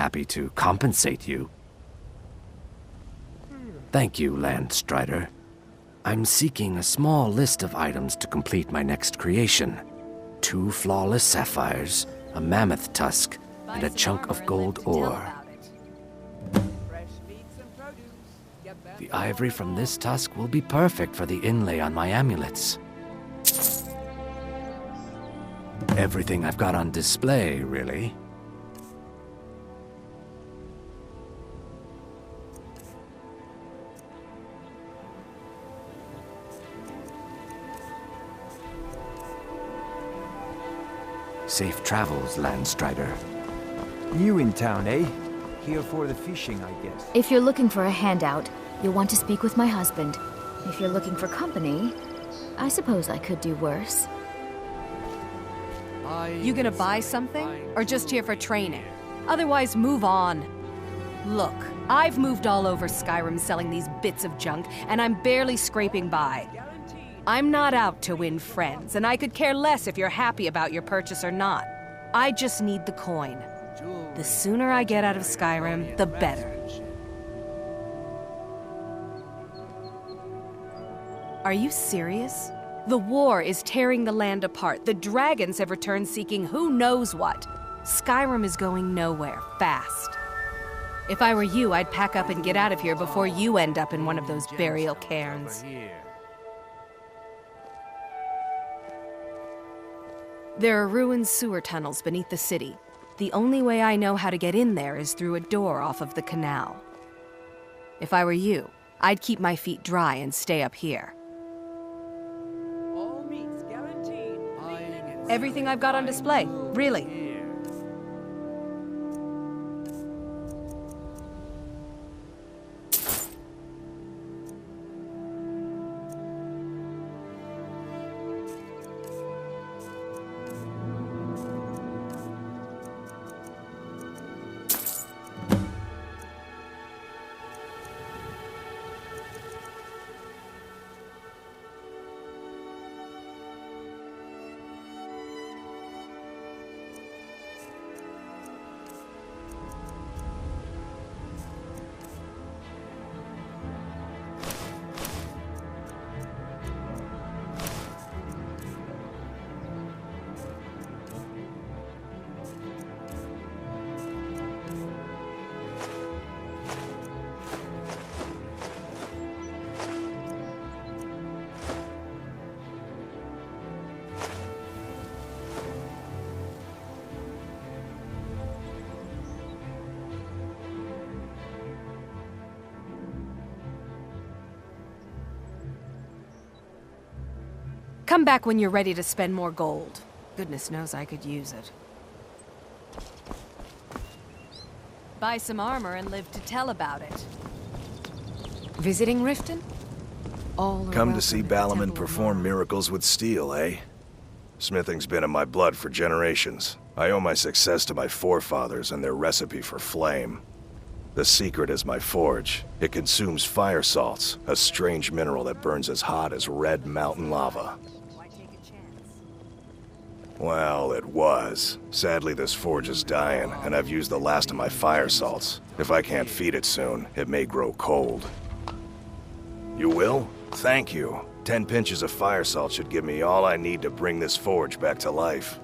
happy to compensate you. Thank you, Landstrider. I'm seeking a small list of items to complete my next creation. 2 flawless sapphires, a mammoth tusk, and a chunk of gold ore. The ivory from this tusk will be perfect for the inlay on my amulets. Everything I've got on display, really. Safe travels, Landstrider. New in town, eh? Here for the fishing, I guess. If you're looking for a handout, you'll want to speak with my husband. If you're looking for company, I suppose I could do worse. You gonna buy something? Or just here for training? Otherwise, move on. Look, I've moved all over Skyrim selling these bits of junk, and I'm barely scraping by. I'm not out to win friends, and I could care less if you're happy about your purchase or not. I just need the coin. The sooner I get out of Skyrim, the better. Are you serious? The war is tearing the land apart. The dragons have returned seeking who knows what. Skyrim is going nowhere, fast. If I were you, I'd pack up and get out of here before you end up in one of those burial cairns. There are ruined sewer tunnels beneath the city. The only way I know how to get in there is through a door off of the canal. If I were you, I'd keep my feet dry and stay up here. Everything I've got on display, really. Come back when you're ready to spend more gold. Goodness knows I could use it. Buy some armor and live to tell about it. Visiting Riften? Come to see Balaman perform miracles with steel, eh? Smithing's been in my blood for generations. I owe my success to my forefathers and their recipe for flame. The secret is my forge. It consumes fire salts, a strange mineral that burns as hot as red mountain lava. Well, it was. Sadly, this forge is dying, and I've used the last of my fire salts. If I can't feed it soon, it may grow cold. You will? Thank you. 10 pinches of fire salt should give me all I need to bring this forge back to life.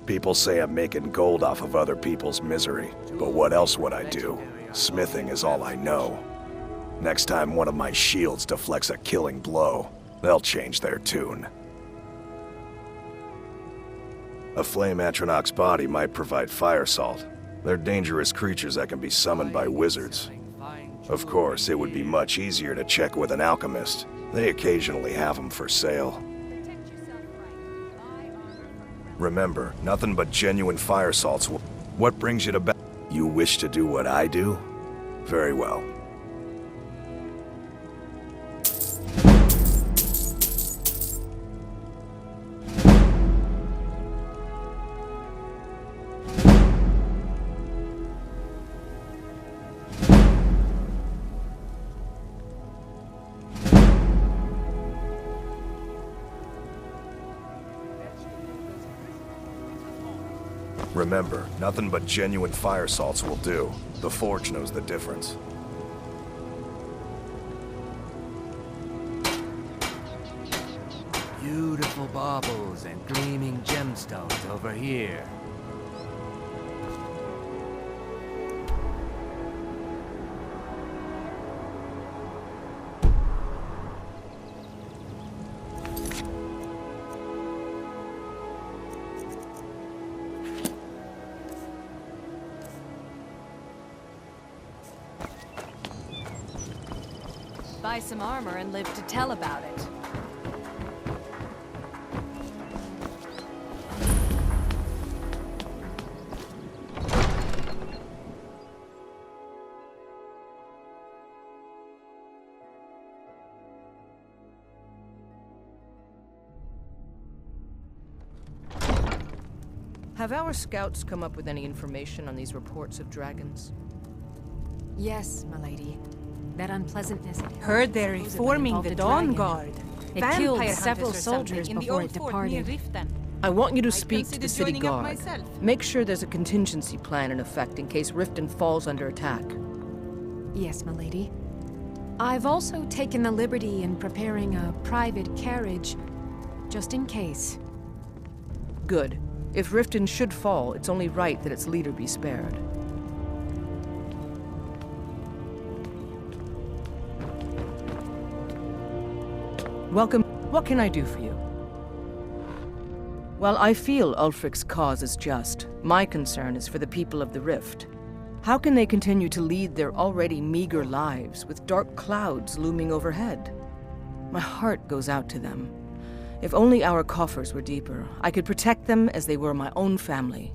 People say I'm making gold off of other people's misery, but what else would I do? Smithing is all I know. Next time one of my shields deflects a killing blow, they'll change their tune. A flame Atronach's body might provide fire salt. They're dangerous creatures that can be summoned by wizards. Of course, it would be much easier to check with an alchemist. They occasionally have them for sale. Remember, nothing but genuine fire salts will... What brings you to back? You wish to do what I do? Very well. Remember, nothing but genuine fire salts will do. The Forge knows the difference. Beautiful baubles and gleaming gemstones over here. Buy some armor and live to tell about it. Have our scouts come up with any information on these reports of dragons? Yes, milady. That unpleasantness. Heard they're reforming the Dawn Guard. It killed several soldiers before it departed. I want you to speak to the city guard. Make sure there's a contingency plan in effect in case Riften falls under attack. Yes, milady. I've also taken the liberty in preparing a private carriage, just in case. Good. If Riften should fall, it's only right that its leader be spared. Welcome. What can I do for you? While I feel Ulfric's cause is just, my concern is for the people of the Rift. How can they continue to lead their already meager lives with dark clouds looming overhead? My heart goes out to them. If only our coffers were deeper, I could protect them as they were my own family.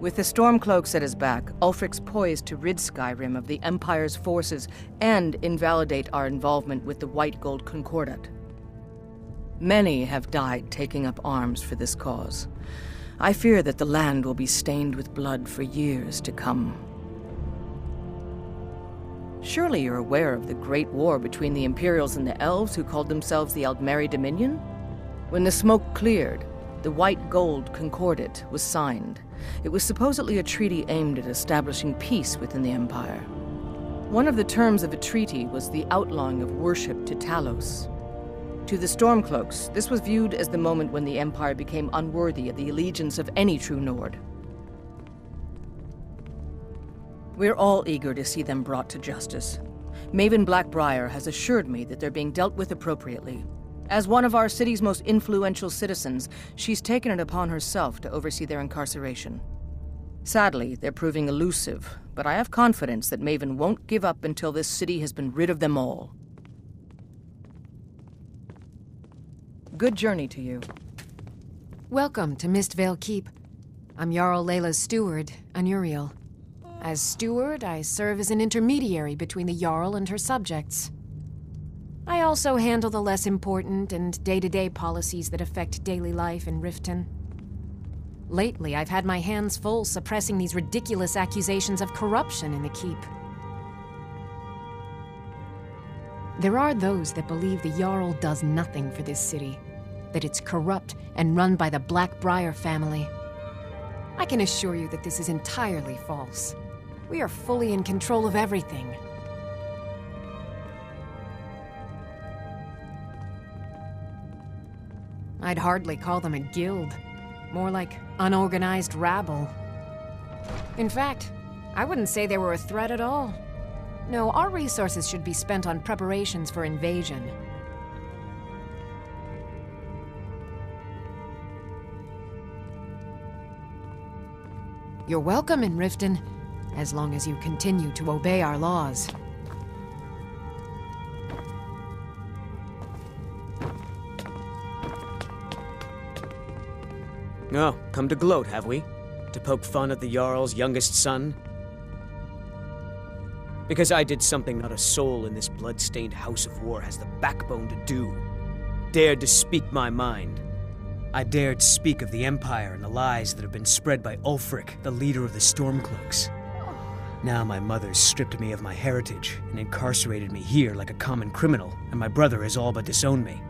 With the Stormcloaks at his back, Ulfric's poised to rid Skyrim of the Empire's forces and invalidate our involvement with the White Gold Concordat. Many have died taking up arms for this cause. I fear that the land will be stained with blood for years to come. Surely you're aware of the Great War between the Imperials and the Elves who called themselves the Aldmeri Dominion? When the smoke cleared, the White Gold Concordat was signed. It was supposedly a treaty aimed at establishing peace within the Empire. One of the terms of a treaty was the outlawing of worship to Talos. To the Stormcloaks, this was viewed as the moment when the Empire became unworthy of the allegiance of any true Nord. We're all eager to see them brought to justice. Maven Blackbriar has assured me that they're being dealt with appropriately. As one of our city's most influential citizens, she's taken it upon herself to oversee their incarceration. Sadly, they're proving elusive, but I have confidence that Maven won't give up until this city has been rid of them all. Good journey to you. Welcome to Mistvale Keep. I'm Jarl Layla's steward, Anuriel. As steward, I serve as an intermediary between the Jarl and her subjects. I also handle the less important and day-to-day policies that affect daily life in Riften. Lately, I've had my hands full suppressing these ridiculous accusations of corruption in the Keep. There are those that believe the Jarl does nothing for this city, that it's corrupt and run by the Blackbriar family. I can assure you that this is entirely false. We are fully in control of everything. I'd hardly call them a guild. More like unorganized rabble. In fact, I wouldn't say they were a threat at all. No, our resources should be spent on preparations for invasion. You're welcome in Riften, as long as you continue to obey our laws. Oh, come to gloat, have we? To poke fun at the Jarl's youngest son? Because I did something not a soul in this blood-stained house of war has the backbone to do. Dared to speak my mind. I dared speak of the Empire and the lies that have been spread by Ulfric, the leader of the Stormcloaks. Now my mother's stripped me of my heritage and incarcerated me here like a common criminal, and my brother has all but disowned me.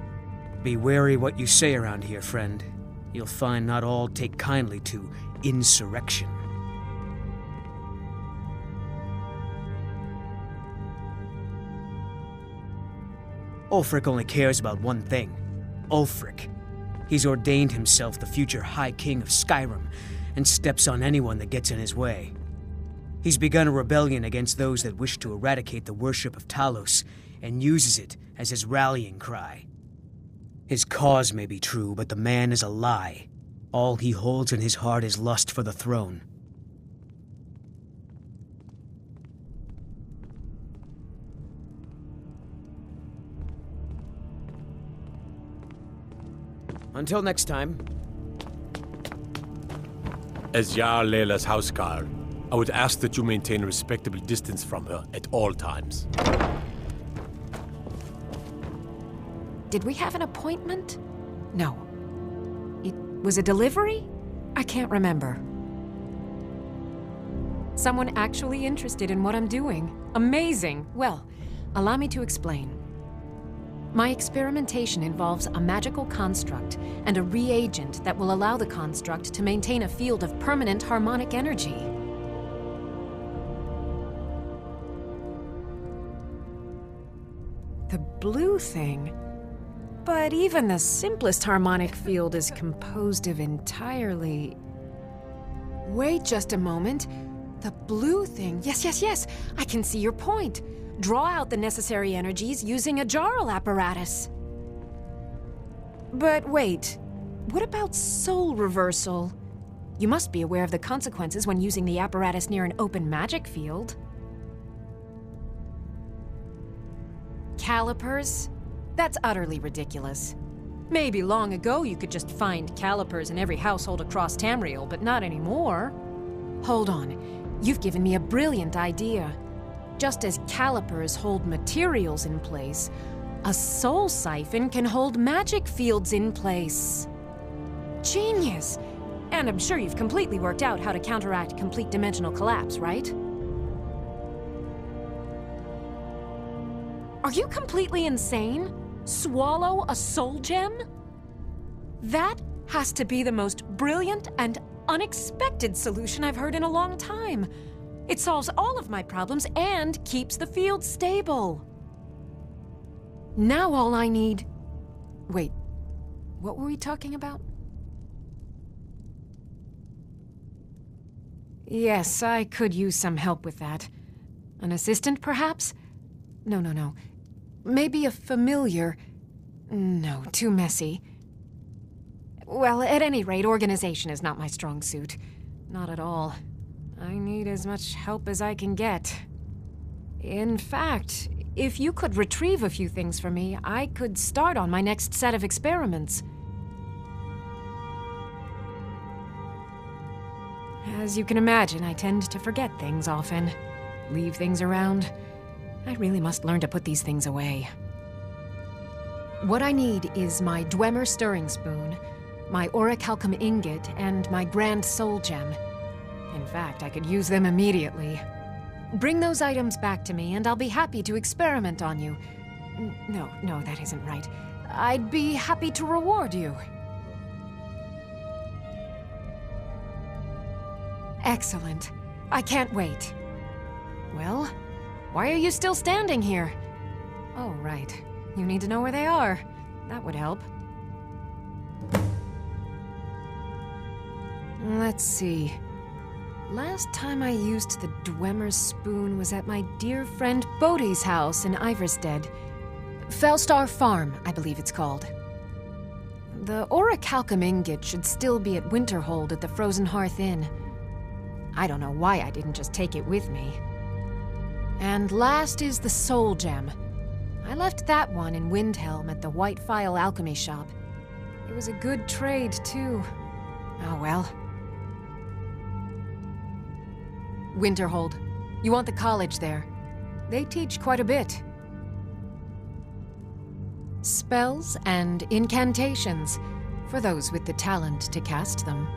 Be wary what you say around here, friend. you'll find not all take kindly to insurrection. Ulfric only cares about one thing. Ulfric. He's ordained himself the future High King of Skyrim, and steps on anyone that gets in his way. He's begun a rebellion against those that wish to eradicate the worship of Talos, and uses it as his rallying cry. His cause may be true, but the man is a lie. All he holds in his heart is lust for the throne. Until next time. As Jarl Layla's houseguard, I would ask that you maintain a respectable distance from her at all times. Did we have an appointment? No. It was a delivery? I can't remember. Someone actually interested in what I'm doing. Amazing. Well, allow me to explain. My experimentation involves a magical construct and a reagent that will allow the construct to maintain a field of permanent harmonic energy. The blue thing? But even the simplest harmonic field is composed of entirely... Wait just a moment. The blue thing. Yes. I can see your point. Draw out the necessary energies using a Jarl apparatus. But wait, what about soul reversal? You must be aware of the consequences when using the apparatus near an open magic field. Calipers? That's utterly ridiculous. Maybe long ago you could just find calipers in every household across Tamriel, but not anymore. Hold on, you've given me a brilliant idea. Just as calipers hold materials in place, a soul siphon can hold magic fields in place. Genius! And I'm sure you've completely worked out how to counteract complete dimensional collapse, right? Are you completely insane? Swallow a soul gem? That has to be the most brilliant and unexpected solution I've heard in a long time. It solves all of my problems and keeps the field stable. Now all I need... Wait, what were we talking about? Yes, I could use some help with that. An assistant, perhaps? No. Maybe a familiar... No, too messy. Well, at any rate, organization is not my strong suit. Not at all. I need as much help as I can get. In fact, if you could retrieve a few things for me, I could start on my next set of experiments. As you can imagine, I tend to forget things often. Leave things around. I really must learn to put these things away. What I need is my Dwemer stirring spoon, my orichalcum ingot, and my Grand Soul Gem. In fact, I could use them immediately. Bring those items back to me, and I'll be happy to experiment on you. No, that isn't right. I'd be happy to reward you. Excellent. I can't wait. Well, why are you still standing here? Oh, right. You need to know where they are. That would help. Let's see. Last time I used the Dwemer spoon was at my dear friend Bodhi's house in Iverstead. Fellstar Farm, I believe it's called. The orichalcum ingot should still be at Winterhold at the Frozen Hearth Inn. I don't know why I didn't just take it with me. And last is the Soul Gem. I left that one in Windhelm at the White Phial Alchemy Shop. It was a good trade, too. Oh well. Winterhold. You want the college there. They teach quite a bit. Spells and incantations, for those with the talent to cast them.